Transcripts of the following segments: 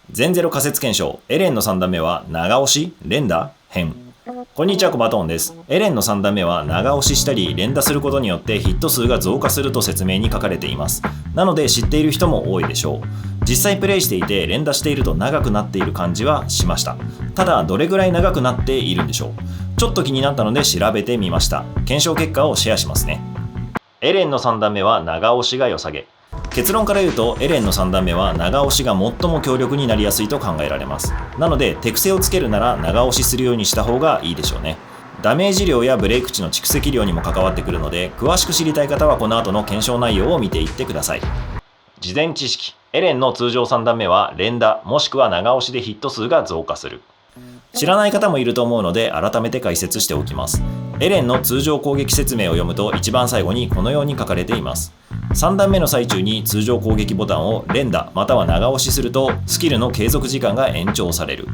全ゼロ仮説検証エレンの3段目は長押し連打編。こんにちは、コバトーンです。エレンの3段目は長押ししたり連打することによってヒット数が増加すると説明に書かれています。なので知っている人も多いでしょう。実際プレイしていて連打していると長くなっている感じはしました。ただどれぐらい長くなっているんでしょう。ちょっと気になったので調べてみました。検証結果をシェアしますね。エレンの3段目は長押しが良さげ。結論から言うとエレンの3段目は長押しが最も強力になりやすいと考えられます。なので手癖をつけるなら長押しするようにした方がいいでしょうね。ダメージ量やブレイク値の蓄積量にも関わってくるので、詳しく知りたい方はこの後の検証内容を見ていってください。事前知識。エレンの通常3段目は連打もしくは長押しでヒット数が増加する。知らない方もいると思うので改めて解説しておきます。エレンの通常攻撃説明を読むと一番最後にこのように書かれています。3段目の最中に通常攻撃ボタンを連打または長押しするとスキルの継続時間が延長される。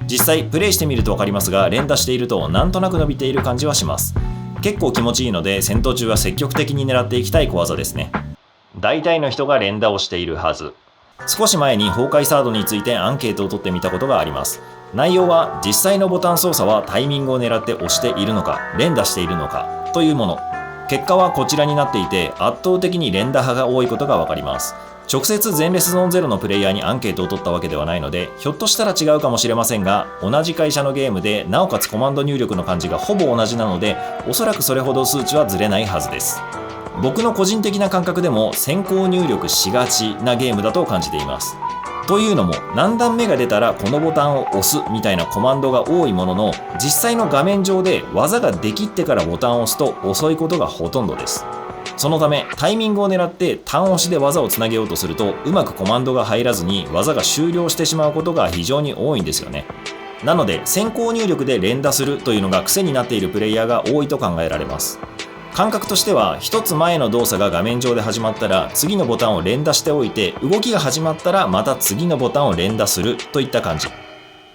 実際プレイしてみると分かりますが、連打しているとなんとなく伸びている感じはします。結構気持ちいいので戦闘中は積極的に狙っていきたい小技ですね。大体の人が連打をしているはず。少し前に崩壊サードについてアンケートを取ってみたことがあります。内容は実際のボタン操作はタイミングを狙って押しているのか連打しているのかというもの。結果はこちらになっていて圧倒的に連打派が多いことが分かります。直接全レスゾーン0のプレイヤーにアンケートを取ったわけではないのでひょっとしたら違うかもしれませんが、同じ会社のゲームでなおかつコマンド入力の感じがほぼ同じなのでおそらくそれほど数値はずれないはずです。僕の個人的な感覚でも先行入力しがちなゲームだと感じています。というのも何段目が出たらこのボタンを押すみたいなコマンドが多いものの、実際の画面上で技ができってからボタンを押すと遅いことがほとんどです。そのためタイミングを狙って単押しで技をつなげようとするとうまくコマンドが入らずに技が終了してしまうことが非常に多いんですよね。なので先行入力で連打するというのが癖になっているプレイヤーが多いと考えられます。感覚としては一つ前の動作が画面上で始まったら次のボタンを連打しておいて、動きが始まったらまた次のボタンを連打するといった感じ。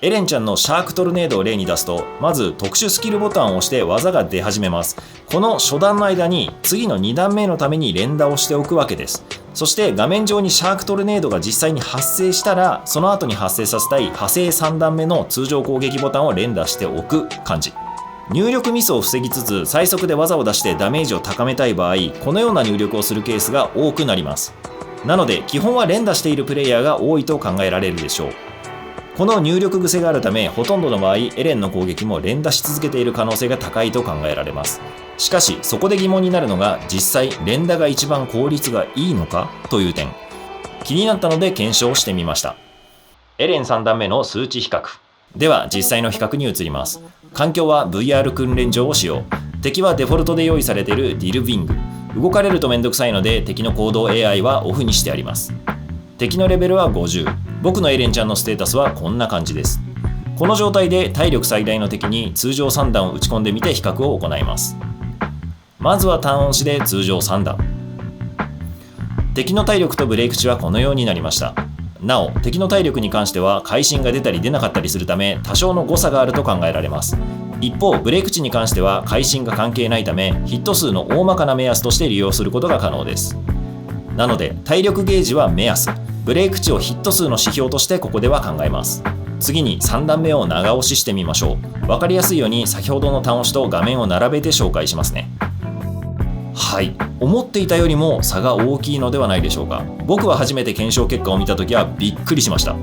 エレンちゃんのシャークトルネードを例に出すと、まず特殊スキルボタンを押して技が出始めます。この初段の間に次の2段目のために連打をしておくわけです。そして画面上にシャークトルネードが実際に発生したらその後に発生させたい派生3段目の通常攻撃ボタンを連打しておく感じ。入力ミスを防ぎつつ最速で技を出してダメージを高めたい場合、このような入力をするケースが多くなります。なので基本は連打しているプレイヤーが多いと考えられるでしょう。この入力癖があるためほとんどの場合エレンの攻撃も連打し続けている可能性が高いと考えられます。しかしそこで疑問になるのが、実際連打が一番効率がいいのかという点。気になったので検証してみました。エレン3段目の数値比較では実際の比較に移ります。環境は VR 訓練場を使用。敵はデフォルトで用意されているディルウィング。動かれるとめんどくさいので敵の行動 AI はオフにしてあります。敵のレベルは50。僕のエレンちゃんのステータスはこんな感じです。この状態で体力最大の敵に通常3段を打ち込んでみて比較を行います。まずは単押しで通常3段。敵の体力とブレイク値はこのようになりました。なお敵の体力に関しては会心が出たり出なかったりするため多少の誤差があると考えられます。一方ブレイク値に関しては会心が関係ないためヒット数の大まかな目安として利用することが可能です。なので体力ゲージは目安、ブレイク値をヒット数の指標としてここでは考えます。次に3段目を長押ししてみましょう。分かりやすいように先ほどの単押しと画面を並べて紹介しますね。はい、思っていたよりも差が大きいのではないでしょうか。僕は初めて検証結果を見たときはびっくりしました。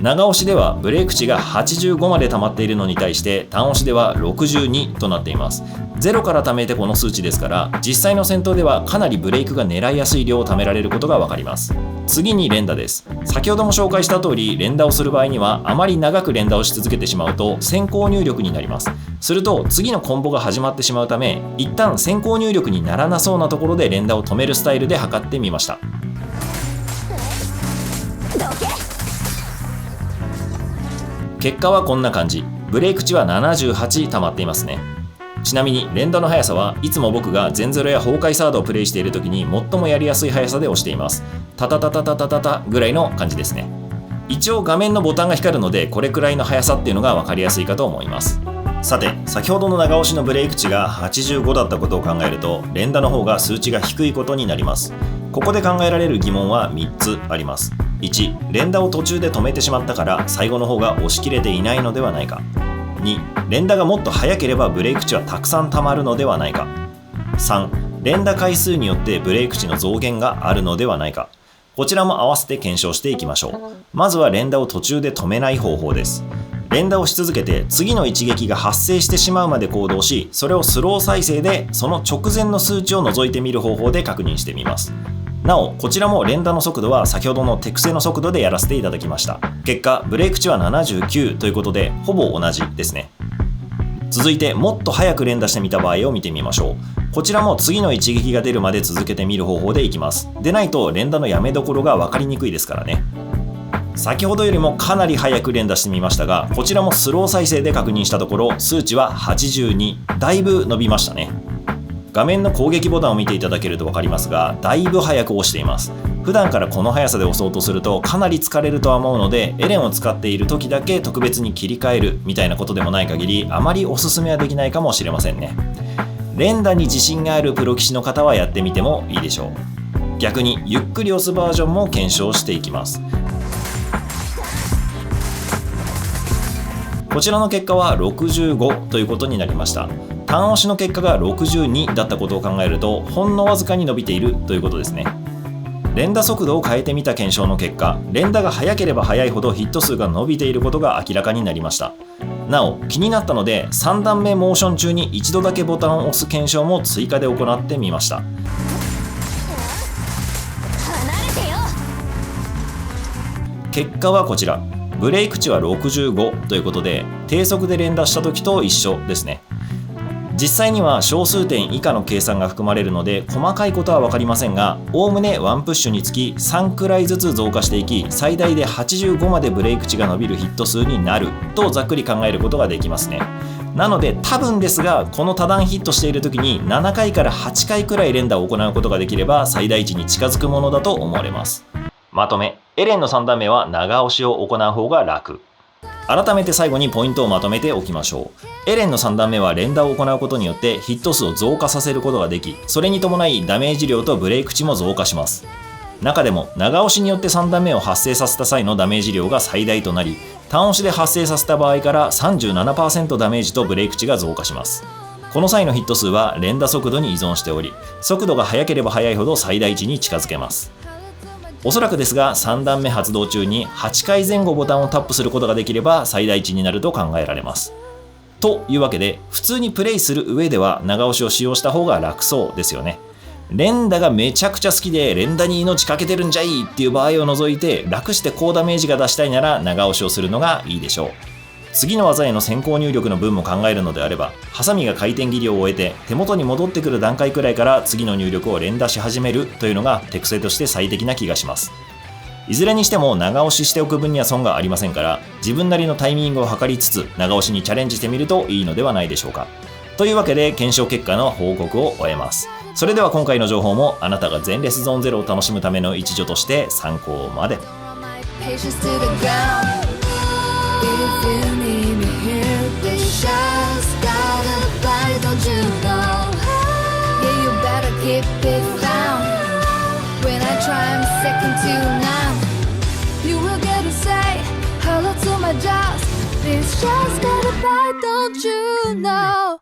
長押しではブレイク値が85まで溜まっているのに対して単押しでは62となっています。0から貯めてこの数値ですから、実際の戦闘ではかなりブレイクが狙いやすい量を貯められることが分かります。次に連打です。先ほども紹介した通り連打をする場合にはあまり長く連打をし続けてしまうと先行入力になります。すると次のコンボが始まってしまうため、一旦先行入力にならなそうなところで連打を止めるスタイルで測ってみました。結果はこんな感じ。ブレイク値は78溜まっていますね。ちなみに連打の速さはいつも僕が全ゼロや崩壊サードをプレイしている時に最もやりやすい速さで押しています。タタタタタタタタぐらいの感じですね。一応画面のボタンが光るのでこれくらいの速さっていうのが分かりやすいかと思います。さて先ほどの長押しのブレイク値が85だったことを考えると連打の方が数値が低いことになります。ここで考えられる疑問は3つあります。1、連打を途中で止めてしまったから最後の方が押し切れていないのではないか。2、連打がもっと速ければブレイク値はたくさん溜まるのではないか。3、連打回数によってブレイク値の増減があるのではないか。こちらも合わせて検証していきましょう。まずは連打を途中で止めない方法です。連打をし続けて次の一撃が発生してしまうまで行動し、それをスロー再生でその直前の数値を除いてみる方法で確認してみます。なお、こちらも連打の速度は先ほどの手癖の速度でやらせていただきました。結果、ブレイク値は79ということでほぼ同じですね。続いてもっと早く連打してみた場合を見てみましょう。こちらも次の一撃が出るまで続けてみる方法でいきます。でないと連打のやめどころが分かりにくいですからね。先ほどよりもかなり早く連打してみましたが、こちらもスロー再生で確認したところ数値は82、だいぶ伸びましたね。画面の攻撃ボタンを見ていただけると分かりますが、だいぶ早く押しています。普段からこの速さで押そうとするとかなり疲れるとは思うので、エレンを使っている時だけ特別に切り替えるみたいなことでもない限り、あまりおすすめはできないかもしれませんね。連打に自信があるプロ棋士の方はやってみてもいいでしょう。逆にゆっくり押すバージョンも検証していきます。こちらの結果は65ということになりました。単押しの結果が62だったことを考えると、ほんのわずかに伸びているということですね。連打速度を変えてみた検証の結果、連打が速ければ速いほどヒット数が伸びていることが明らかになりました。なお、気になったので3段目モーション中に一度だけボタンを押す検証も追加で行ってみました。結果はこちら。ブレイク値は65ということで、低速で連打した時と一緒ですね。実際には小数点以下の計算が含まれるので細かいことは分かりませんが、おおむね1プッシュにつき3くらいずつ増加していき、最大で85までブレイク値が伸びるヒット数になるとざっくり考えることができますね。なので多分ですが、この多段ヒットしている時に7回から8回くらい連打を行うことができれば最大値に近づくものだと思われます。まとめ、エレンの3段目は長押しを行う方が楽。改めて最後にポイントをまとめておきましょう。エレンの3段目は連打を行うことによってヒット数を増加させることができ、それに伴いダメージ量とブレイク値も増加します。中でも長押しによって3段目を発生させた際のダメージ量が最大となり、単押しで発生させた場合から 37% ダメージとブレイク値が増加します。この際のヒット数は連打速度に依存しており、速度が速ければ速いほど最大値に近づけます。おそらくですが3段目発動中に8回前後ボタンをタップすることができれば最大値になると考えられます。というわけで、普通にプレイする上では長押しを使用した方が楽そうですよね。連打がめちゃくちゃ好きで連打に命かけてるんじゃいっていう場合を除いて、楽して高ダメージが出したいなら長押しをするのがいいでしょう。次の技への先行入力の分も考えるのであれば、ハサミが回転切りを終えて手元に戻ってくる段階くらいから次の入力を連打し始めるというのが手癖として最適な気がします。いずれにしても長押ししておく分には損がありませんから、自分なりのタイミングを測りつつ長押しにチャレンジしてみるといいのではないでしょうか。というわけで検証結果の報告を終えます。それでは今回の情報もあなたが全レスゾーンゼロを楽しむための一助として参考まで。When I try, I'm second to none. You will get to say hello to my jaws. It's just gotta bite, don't you know?